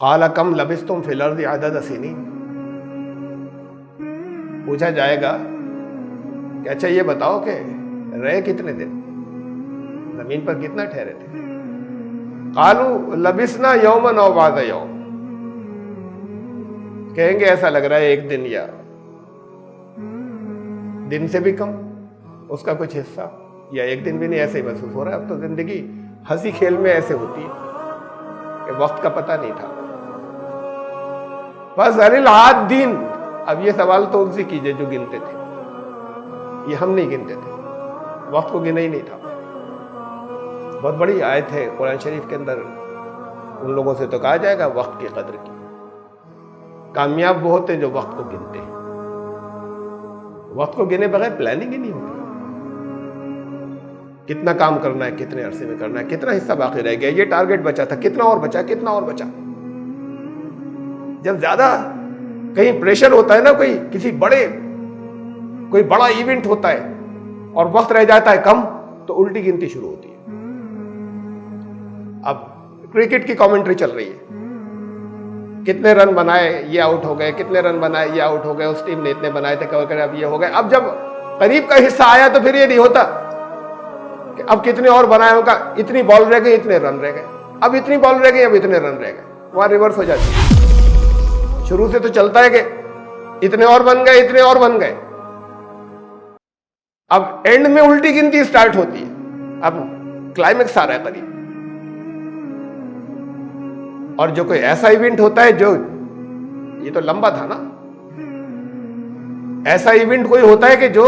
قال کم لبثتم فی الارض عدد سنین، پوچھا جائے گا کہ اچھا یہ بتاؤ کہ رہے کتنے دن، زمین پر کتنا ٹھہرے تھے؟ قالوا لبثنا یوما او بعض یوم، کہیں گے ایسا لگ رہا ہے ایک دن یا دن سے بھی کم، اس کا کچھ حصہ، یا ایک دن بھی نہیں، ایسے ہی محسوس ہو رہا ہے۔ اب تو زندگی ہنسی کھیل میں ایسے ہوتی ہے کہ وقت کا پتہ نہیں تھا۔ فَاسْأَلِ الْعَادِّينَ، اب یہ سوال تو ان سے کیجئے جو گنتے تھے، یہ ہم نہیں گنتے تھے، وقت کو گنا ہی نہیں تھا۔ بہت بڑی آیت ہے قرآن شریف کے اندر، ان لوگوں سے تو کہا جائے گا وقت کی قدر کی۔ کامیاب وہ ہوتے ہیں جو وقت کو گنتے ہیں، وقت کو گنے بغیر پلاننگ ہی نہیں ہوتی۔ کتنا کام کرنا ہے، کتنے عرصے میں کرنا ہے، کتنا حصہ باقی رہ گیا، یہ ٹارگٹ بچا تھا، کتنا اور بچا، کتنا اور بچا۔ جب زیادہ کہیں پریشر ہوتا ہے نا، کوئی بڑا ایونٹ ہوتا ہے اور وقت رہ جاتا ہے کم، تو الٹی گنتی شروع ہوتی ہے۔ اب کرکٹ کی کامنٹری چل رہی ہے، کتنے رن بنائے یہ آؤٹ ہو گئے، کتنے رن بنائے یہ آؤٹ ہو گئے، اس ٹیم نے اتنے بنائے تھے، اب یہ ہو گئے۔ اب جب قریب کا حصہ آیا تو پھر یہ نہیں ہوتا کہ اب کتنے اور بنائے ہوگا، اتنی بال رہ گئی، اتنے رن رہ گئے، اب اتنی بال رہ گئی، اب اتنے رن رہ گئے، وہاں ریورس ہو جاتی ہے۔ شروع سے تو چلتا ہے کہ اتنے اور بن گئے، اتنے اور بن گئے، اب اینڈ میں الٹی گنتی سٹارٹ ہوتی ہے، اب کلائمیکس آ رہا ہے قریب۔ اور جو کوئی ایسا ایونٹ ہوتا ہے جو، یہ تو لمبا تھا نا، ایسا ایونٹ کوئی ہوتا ہے کہ جو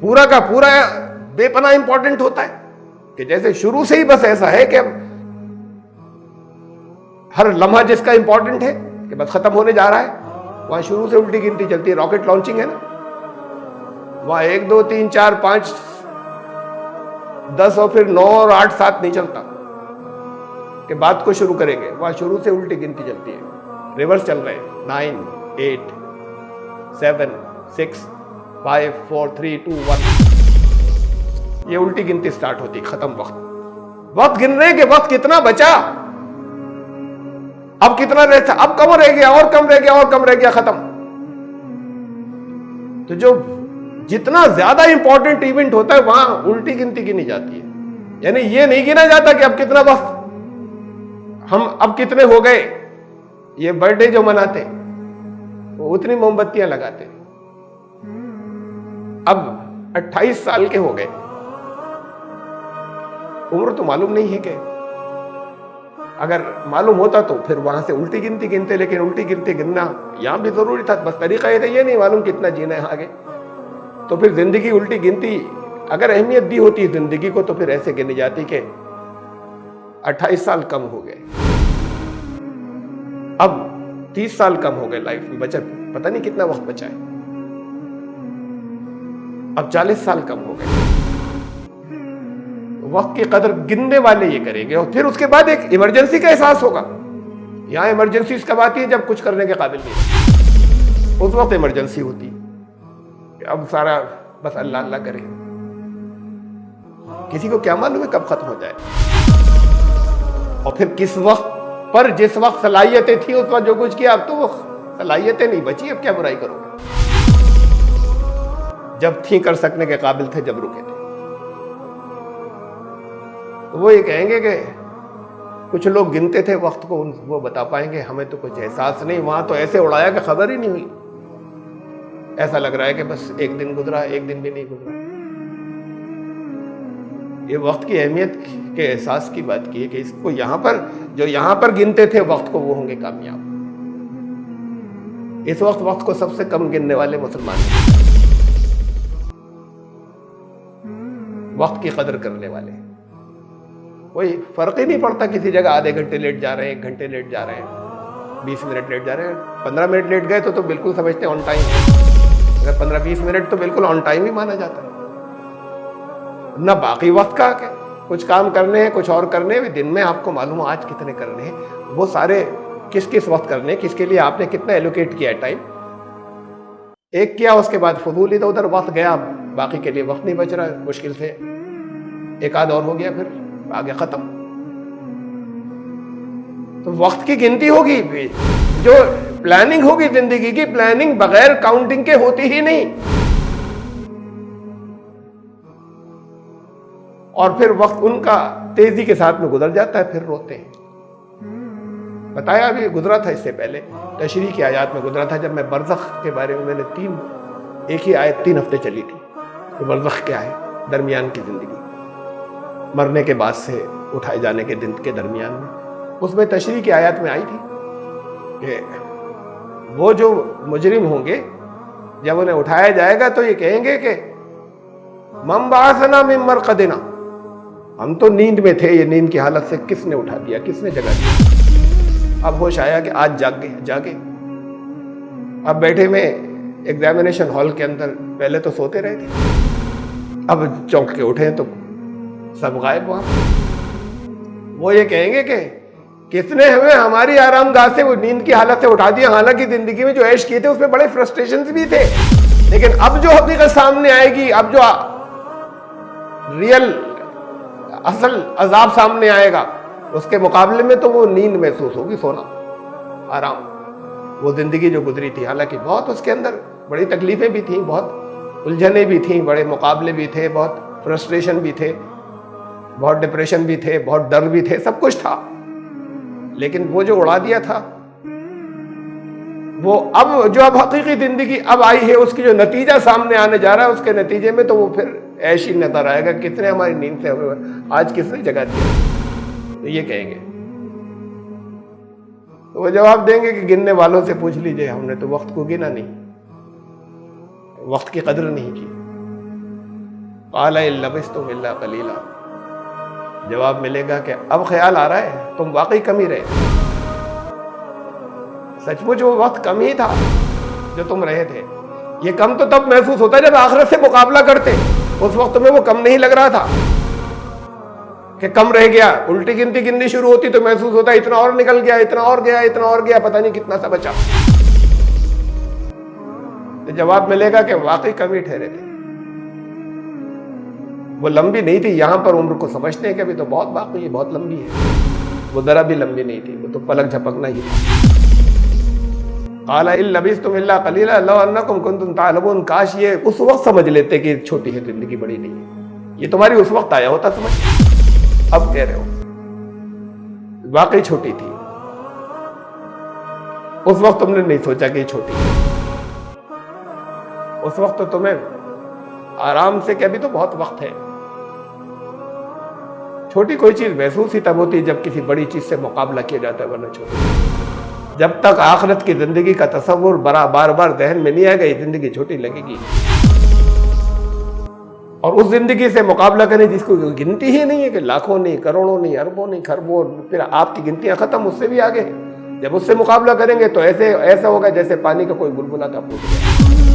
پورا کا پورا بے پناہ امپورٹنٹ ہوتا ہے، کہ جیسے شروع سے ہی بس ایسا ہے کہ اب ہر لمحہ جس کا امپورٹنٹ ہے کہ بس ختم ہونے جا رہا ہے، وہاں شروع سے الٹی گنتی چلتی ہے۔ راکٹ لانچنگ ہے نا، وہاں 1 2 3 4 5 10 اور پھر 9 اور 8 7 نہیں چلتا کہ بات کو شروع کریں گے، وہاں شروع سے الٹی گنتی چلتی ہے، ریورس چل رہے ہیں، 9 8 7 6 5 4 3 2 1، یہ الٹی گنتی سٹارٹ ہوتی، ختم۔ وقت گن رہے ہیں کہ وقت کتنا بچا، اب کتنا رہتا، اب کم رہ گیا، اور کم رہ گیا، اور کم رہ گیا، ختم۔ تو جو جتنا زیادہ امپورٹنٹ ایونٹ ہوتا ہے وہاں الٹی گنتی گنی جاتی ہے، یعنی یہ نہیں گنا جاتا کہ اب کتنا وقت، ہم اب کتنے ہو گئے۔ یہ برتھ ڈے جو مناتے وہ اتنی موم بتیاں لگاتے، اب 28 سال کے ہو گئے، عمر تو معلوم نہیں ہے کہ، اگر معلوم ہوتا تو پھر وہاں سے الٹی گنتی گنتے، لیکن الٹی گنتی گننا یہاں بھی ضروری تھا، بس طریقہ یہ تھا، یہ نہیں معلوم کتنا جینا ہے آگے، تو پھر زندگی الٹی گنتی، اگر اہمیت دی ہوتی زندگی کو تو پھر ایسے گنی جاتی کہ 28 سال کم ہو گئے، اب 30 سال کم ہو گئے لائف میں، بچت پتہ نہیں کتنا وقت بچا ہے، اب 40 سال کم ہو گئے۔ وقت کی قدر گننے والے یہ کریں گے، اور پھر اس کے بعد ایک ایمرجنسی کا احساس ہوگا۔ یہاں ایمرجنسی اس کب آتی ہے جب کچھ کرنے کے قابل نہیں، اس وقت ایمرجنسی ہوتی ہے کہ اب سارا بس اللہ اللہ کرے، کسی کو کیا معلوم ہے کب ختم ہو جائے، اور پھر کس وقت پر جس وقت صلاحیتیں تھیں اس وقت جو کچھ کیا، اب تو وہ صلاحیتیں نہیں بچی، اب کیا برائی کرو گے، جب تھیں کر سکنے کے قابل تھے، جب رکے تھے۔ تو وہ یہ کہیں گے کہ کچھ لوگ گنتے تھے وقت کو، وہ بتا پائیں گے، ہمیں تو کچھ احساس نہیں، وہاں تو ایسے اڑایا کہ خبر ہی نہیں ہوئی، ایسا لگ رہا ہے کہ بس ایک دن گزرا، ایک دن بھی نہیں گزرا۔ یہ وقت کی اہمیت کے احساس کی بات کی ہے کہ اس کو یہاں پر، جو یہاں پر گنتے تھے وقت کو، وہ ہوں گے کامیاب۔ اس وقت کو سب سے کم گننے والے مسلمان ہیں، وقت کی قدر کرنے والے، کوئی فرق ہی نہیں پڑتا کسی جگہ آدھے گھنٹے لیٹ جا رہے ہیں، 1 گھنٹے لیٹ جا رہے ہیں، 20 منٹ لیٹ جا رہے ہیں، 15 منٹ لیٹ گئے تو بالکل سمجھتے ہیں آن ٹائم، اگر 15-20 منٹ تو بالکل آن ٹائم ہی مانا جاتا ہے۔ نہ باقی وقت کا کہ کچھ کام کرنے ہیں، کچھ اور کرنے ہیں، دن میں آپ کو معلوم آج کتنے کرنے ہیں، وہ سارے کس وقت کرنے ہیں، کس کے لیے آپ نے کتنا ایلوکیٹ کیا ہے ٹائم، ایک کیا اس کے بعد فضول ادھر ادھر وقت گیا، باقی کے لیے وقت نہیں بچ رہا، مشکل سے ایک آدھ اور ہو گیا، پھر آگے ختم۔ تو وقت کی گنتی ہوگی، جو پلاننگ ہوگی زندگی کی، پلاننگ بغیر کاؤنٹنگ کے ہوتی ہی نہیں. اور پھر وقت ان کا تیزی کے ساتھ میں گزر جاتا ہے، پھر روتے ہیں. بتایا ابھی گزرا تھا، اس سے پہلے تشریح کی آیات میں گزرا تھا، جب میں برزخ کے بارے میں نے ایک ہی آیت 3 ہفتے چلی تھی کہ برزخ کیا ہے، درمیان کی زندگی، مرنے کے بعد سے اٹھائے جانے کے دن کے درمیان میں. اس میں تشریح کی آیات میں آئی تھی کہ وہ جو مجرم ہوں گے جب انہیں اٹھایا جائے گا تو یہ کہیں گے کہ من بعثنا من مرقدنا، ہم تو نیند میں تھے، یہ نیند کی حالت سے کس نے اٹھا دیا، کس نے جگا دیا. اب ہوش آیا کہ آج جاگے. اب بیٹھے میں ایگزامینیشن ہال کے اندر، پہلے تو سوتے رہے تھے، اب چونک کے اٹھے تو سب غائب وہاں. وہ یہ کہیں گے کہ کس نے ہمیں ہماری آرام گاہ سے وہ نیند کی حالت سے اٹھا دیا، حالانکہ زندگی میں جو عیش کیے تھے اس میں بڑے فرسٹریشنز بھی تھے، لیکن اب جو حقیقت سامنے آئے گی، اب جو ریئل اصل عذاب سامنے آئے گا، اس کے مقابلے میں تو وہ نیند محسوس ہوگی، سونا، آرام. وہ زندگی جو گزری تھی، حالانکہ بہت اس کے اندر بڑی تکلیفیں بھی تھیں، بہت الجھنیں بھی تھیں، بڑے مقابلے بھی تھے، بہت فرسٹریشن بھی تھے، بہت ڈپریشن بھی تھے، بہت ڈر بھی تھے، سب کچھ تھا. لیکن وہ جو اڑا دیا تھا، وہ اب حقیقی زندگی اب آئی ہے، اس کی جو نتیجہ سامنے آنے جا رہا ہے، اس کے نتیجے میں تو وہ پھر ایشی نظر آئے گا، کس نے ہماری نیند سے آج کس نے جگا دیا. تو یہ کہیں گے، تو وہ جواب دیں گے کہ گننے والوں سے پوچھ لیجئے، ہم نے تو وقت کو گنا نہیں، وقت کی قدر نہیں کی. قال ان لبثتم الا قلیلا، جواب ملے گا کہ اب خیال آ رہا ہے تم واقعی کم ہی رہے، سچ مچ وہ وقت کم ہی تھا جو تم رہے تھے. یہ کم تو تب محسوس ہوتا جب آخرت سے مقابلہ کرتے، اس وقت میں وہ کم نہیں لگ رہا تھا کہ کم رہ گیا. الٹی گنتی گننی شروع ہوتی تو محسوس ہوتا اتنا اور نکل گیا، اتنا اور گیا، اتنا اور گیا، پتہ نہیں کتنا سا بچا. تو جواب ملے گا کہ واقعی کم ہی ٹھہرے تھے، وہ لمبی نہیں تھی. یہاں پر عمر کو سمجھتے ہیں کہ ابھی تو بہت باقی ہے، بہت لمبی ہے، وہ ذرا بھی لمبی نہیں تھی، وہ تو پلک جھپکنا ہی تھا. قال ان لبثتم الا قلیلا لو انکم کنتم تعلمون، کاش یہ اس وقت سمجھ لیتے کہ چھوٹی ہے زندگی، بڑی نہیں ہے. یہ تمہاری اس وقت آیا ہوتا سمجھ، اب کہہ رہے ہو واقعی چھوٹی تھی. اس وقت تم نے نہیں سوچا کہ یہ چھوٹی ہے، اس وقت تو تمہیں آرام سے کہ ابھی تو بہت وقت ہے. چھوٹی کوئی چیز محسوس ہی تب ہوتی ہے جب کسی بڑی چیز سے مقابلہ کیا جاتا ہے، ورنہ چھوٹی. جب تک آخرت کی زندگی کا تصور بار بار ذہن میں نہیں آئے گا، یہ زندگی چھوٹی لگے گی. اور اس زندگی سے مقابلہ کریں جس کو گنتی ہی نہیں ہے، کہ لاکھوں نہیں، کروڑوں نہیں، اربوں نہیں، خربوں، پھر آپ کی گنتیاں ختم، اس سے بھی آگے ہیں. جب اس سے مقابلہ کریں گے تو ایسا ہوگا جیسے پانی کا کوئی بلبلا تھا پھوٹ گیا.